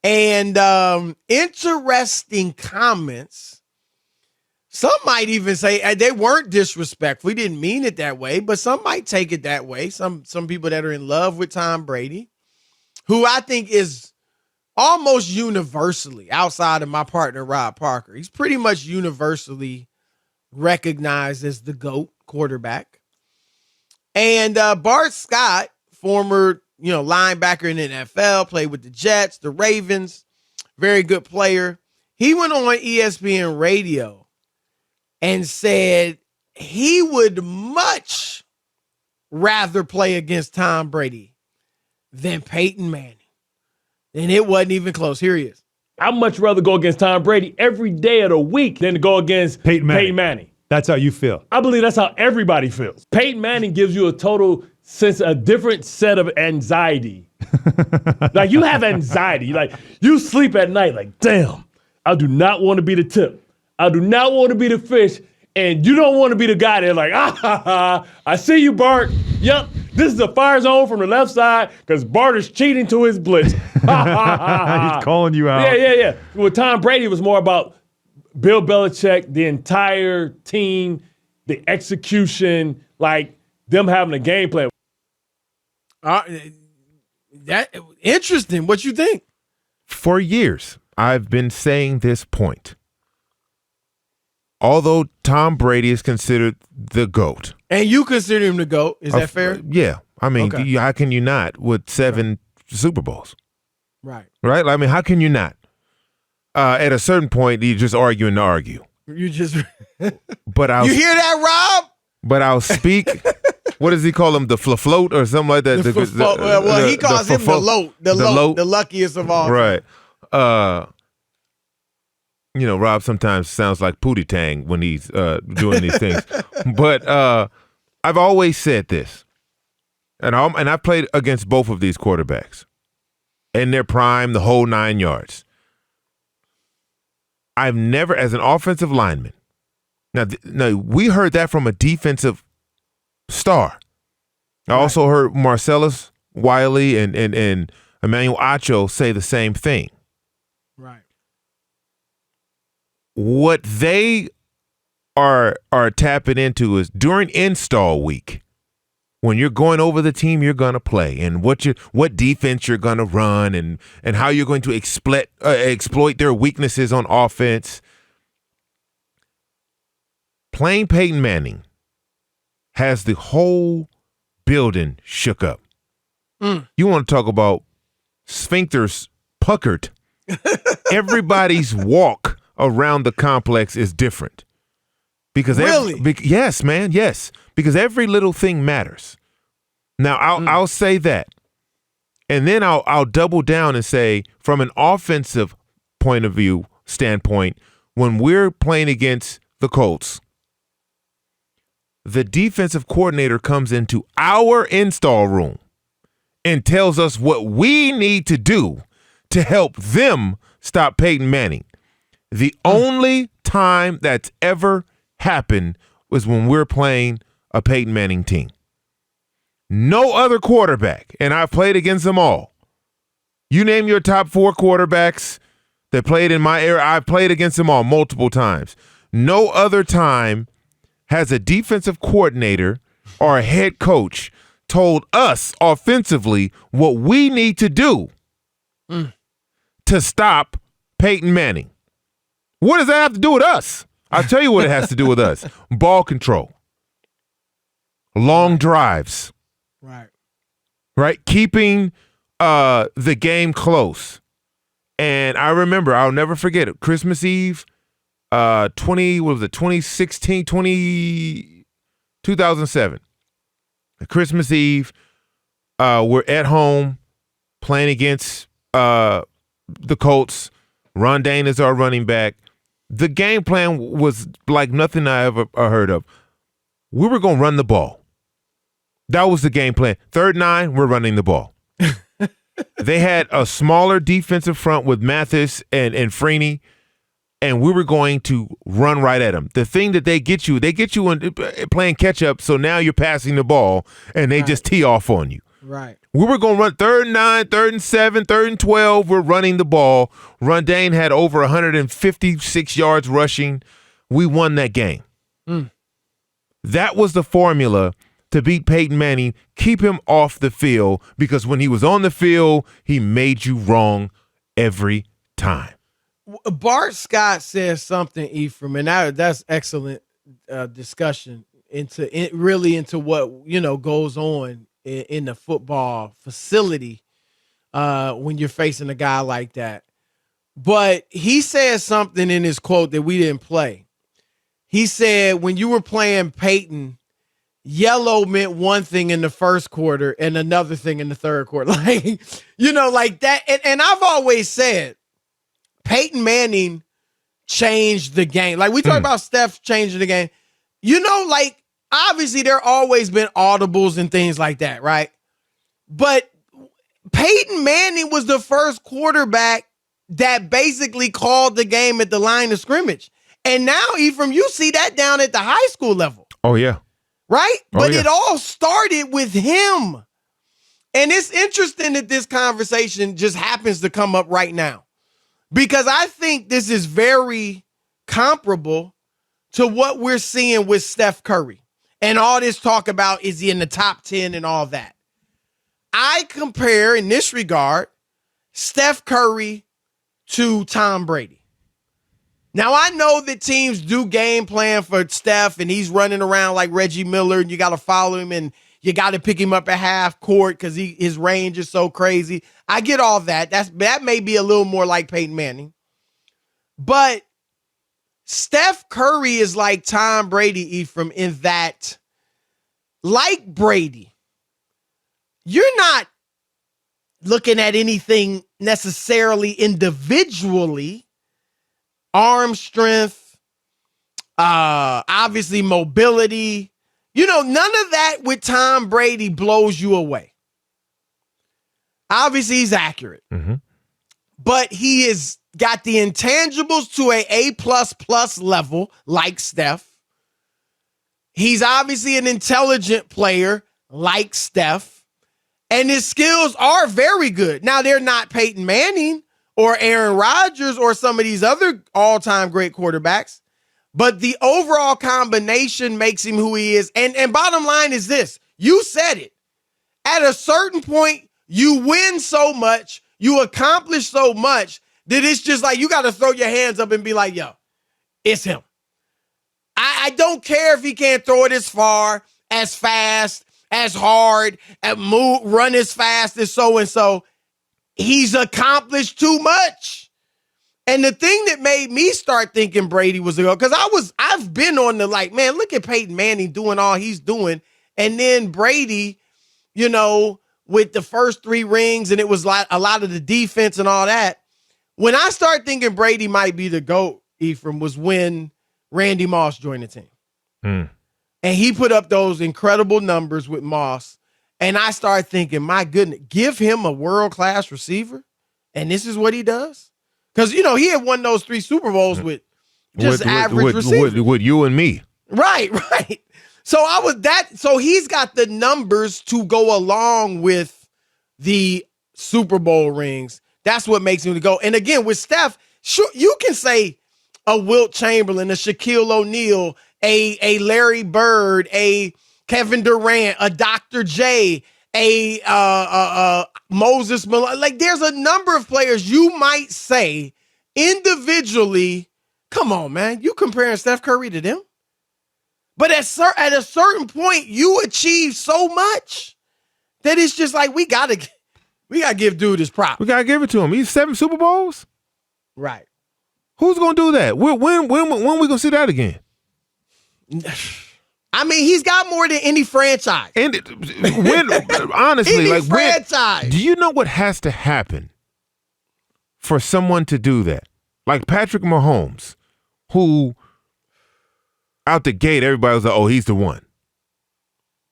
And interesting comments. Some might even say they weren't disrespectful. We didn't mean it that way, but some might take it that way. Some people that are in love with Tom Brady, who I think is almost universally, outside of my partner, Rob Parker, he's pretty much universally recognized as the GOAT quarterback. And Bart Scott, former linebacker in the NFL, played with the Jets, the Ravens, very good player. He went on ESPN radio and said he would much rather play against Tom Brady than Peyton Manning. And it wasn't even close. Here he is. I'd much rather go against Tom Brady every day of the week than to go against Peyton Manning. That's how you feel. I believe that's how everybody feels. Peyton Manning gives you a total sense, a different set of anxiety. Like, you have anxiety. Like, you sleep at night like, damn, I do not want to be the tip. I do not want to be the fish. And you don't want to be the guy that like, I see you, Bart. Yep, this is a fire zone from the left side because Bart is cheating to his blitz. He's calling you out. Yeah. With Tom Brady, it was more about Bill Belichick, the entire team, the execution, like them having a game plan. That interesting. What you think? For years, I've been saying this point. Although Tom Brady is considered the GOAT. And you consider him the GOAT. Is that fair? Yeah. I mean, okay. How can you not with 7 Super Bowls? Right. Right? I mean, how can you not? At a certain point, you're just arguing to argue. You just but you hear that, Rob? But I'll speak. What does he call him? The float or something like that? He calls him the loat. The loat. The luckiest of all. Right. Rob sometimes sounds like Pootie Tang when he's doing these things. But I've always said this, and I've played against both of these quarterbacks in their prime, the whole 9 yards. I've never, as an offensive lineman, now we heard that from a defensive star. I also heard Marcellus Wiley and Emmanuel Acho say the same thing. Right. What they are tapping into is during install week, when you're going over the team you're going to play and what defense you're going to run and how you're going to exploit their weaknesses on offense. Playing Peyton Manning has the whole building shook up. You want to talk about sphincters puckered. Everybody's walk around the complex is different. Because yes, man, yes. Because every little thing matters. Now, I'll say that. And then I'll double down and say, from an offensive point of view standpoint, when we're playing against the Colts, the defensive coordinator comes into our install room and tells us what we need to do to help them stop Peyton Manning. The only time that's ever happened was when we're playing a Peyton Manning team. No other quarterback, and I've played against them all. You name your top 4 quarterbacks that played in my era, I've played against them all multiple times. No other time has a defensive coordinator or a head coach told us offensively what we need to do to stop Peyton Manning. What does that have to do with us? I'll tell you what it has to do with us. Ball control. Long drives. Right? Keeping the game close. And I remember, I'll never forget it, Christmas Eve, 2007. Christmas Eve, we're at home playing against the Colts. Ron Dane is our running back. The game plan was like nothing I ever heard of. We were going to run the ball. That was the game plan. 3rd and 9, we're running the ball. They had a smaller defensive front with Mathis and Freeney, and we were going to run right at them. The thing that they get you in playing catch up, so now you're passing the ball, and they just tee off on you. Right. We were going to run 3rd and 9, 3rd and 7, 3rd and 12. We're running the ball. Rondane had over 156 yards rushing. We won that game. That was the formula to beat Peyton Manning. Keep him off the field, because when he was on the field, he made you wrong every time. Bart Scott says something, Ephraim, and that's excellent discussion into what goes on in the football facility when you're facing a guy like that. But he says something in his quote that we didn't play. He said when you were playing Peyton, yellow meant one thing in the first quarter and another thing in the third quarter. Like that. And I've always said Peyton Manning changed the game. Like we talk about Steph changing the game. Obviously there always been audibles and things like that, right? But Peyton Manning was the first quarterback that basically called the game at the line of scrimmage. And now, Ephraim, you see that down at the high school level. Oh, yeah. Right? But yeah. It all started with him. And it's interesting that this conversation just happens to come up right now, because I think this is very comparable to what we're seeing with Steph Curry and all this talk about is he in the top 10 and all that. I compare in this regard Steph Curry to Tom Brady. Now, I know that teams do game plan for Steph, and he's running around like Reggie Miller, and you got to follow him, and you got to pick him up at half court because his range is so crazy. I get all that. That may be a little more like Peyton Manning. But Steph Curry is like Tom Brady, Ephraim, in that, like Brady, you're not looking at anything necessarily individually. Arm strength, obviously mobility. None of that with Tom Brady blows you away. Obviously, he's accurate. But he has got the intangibles to a A++ level like Steph. He's obviously an intelligent player like Steph. And his skills are very good. Now, they're not Peyton Manning or Aaron Rodgers or some of these other all-time great quarterbacks, but the overall combination makes him who he is. And bottom line is this. You said it. At a certain point, you win so much, you accomplish so much, that it's just like you got to throw your hands up and be like, yo, it's him. I don't care if he can't throw it as far, as fast, as hard, run as fast as so-and-so. He's accomplished too much. And the thing that made me start thinking Brady was a go, because I've been on the man, look at Peyton Manning doing all he's doing. And then Brady, with the first 3 rings, and it was like a lot of the defense and all that. When I start thinking Brady might be the GOAT, Ephraim, was when Randy Moss joined the team. And he put up those incredible numbers with Moss. And I started thinking, my goodness, give him a world-class receiver, and this is what he does? Because, he had won those 3 Super Bowls with just average receivers. With you and me. Right. So he's got the numbers to go along with the Super Bowl rings. That's what makes him the GOAT. And again, with Steph, sure, you can say a Wilt Chamberlain, a Shaquille O'Neal, a Larry Bird, a Kevin Durant, a Dr. J, a Moses Malone. Like, there's a number of players you might say individually, come on, man, you comparing Steph Curry to them? But at a certain point, you achieve so much that it's just like, we gotta give dude his props. We got to give it to him. He's 7 Super Bowls? Right. Who's going to do that? When we going to see that again? I mean, he's got more than any franchise. And honestly, any franchise. Do you know what has to happen for someone to do that? Like Patrick Mahomes, who out the gate, everybody was like, oh, he's the one.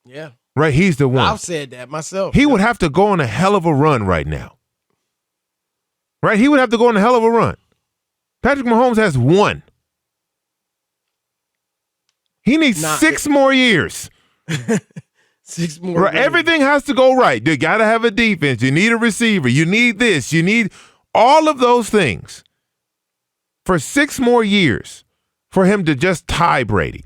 Yeah. Right? He's the one. I've said that myself. He would have to go on a hell of a run right now. Right? He would have to go on a hell of a run. Patrick Mahomes has 1. He needs 6 more years. 6 more. Right, everything has to go right. You got to have a defense. You need a receiver. You need this. You need all of those things for 6 more years for him to just tie Brady.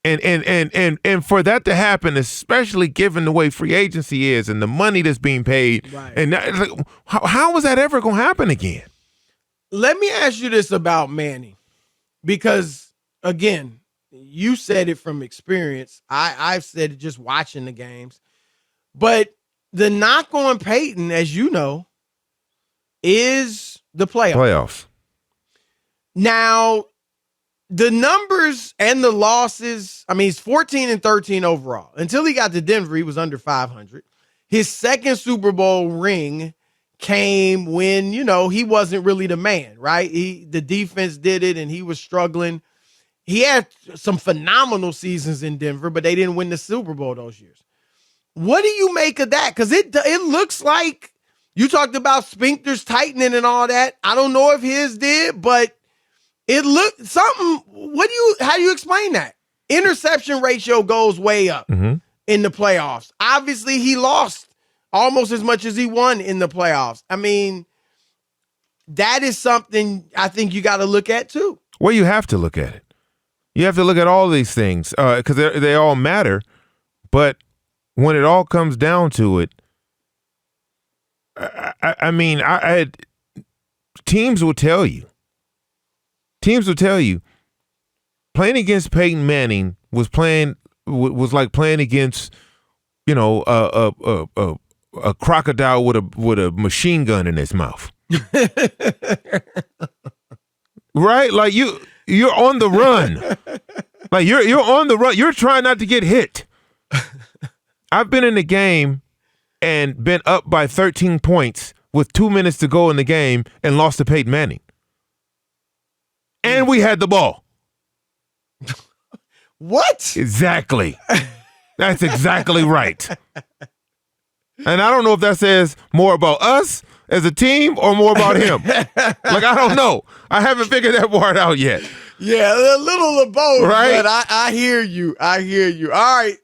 And for that to happen, especially given the way free agency is and the money that's being paid, Right. and that, like, how is that ever going to happen again? Let me ask you this about Manning, because again, you said it from experience. I've said it just watching the games, but the knock on Peyton, as you know, is the playoffs. Now, the numbers and the losses, I mean, he's 14-13 overall. Until he got to Denver, he was under 500. His second Super Bowl ring came when, he wasn't really the man, right? The defense did it, and he was struggling. He had some phenomenal seasons in Denver, but they didn't win the Super Bowl those years. What do you make of that? Because it looks like you talked about sphincters tightening and all that. I don't know if his did, but it looked something. How do you explain that? Interception ratio goes way up in the playoffs. Obviously, he lost almost as much as he won in the playoffs. I mean, that is something I think you got to look at too. Well, you have to look at it. You have to look at all these things because they all matter. But when it all comes down to it, I mean, teams will tell you. Teams will tell you playing against Peyton Manning was like playing against, a crocodile with a machine gun in its mouth. Right? Like you're on the run. Like you're on the run. You're trying not to get hit. I've been in the game and been up by 13 points with 2 minutes to go in the game and lost to Peyton Manning. And we had the ball. What? Exactly. That's exactly right. And I don't know if that says more about us as a team or more about him. Like, I don't know. I haven't figured that part out yet. Yeah, a little of both. Right? But I hear you. All right.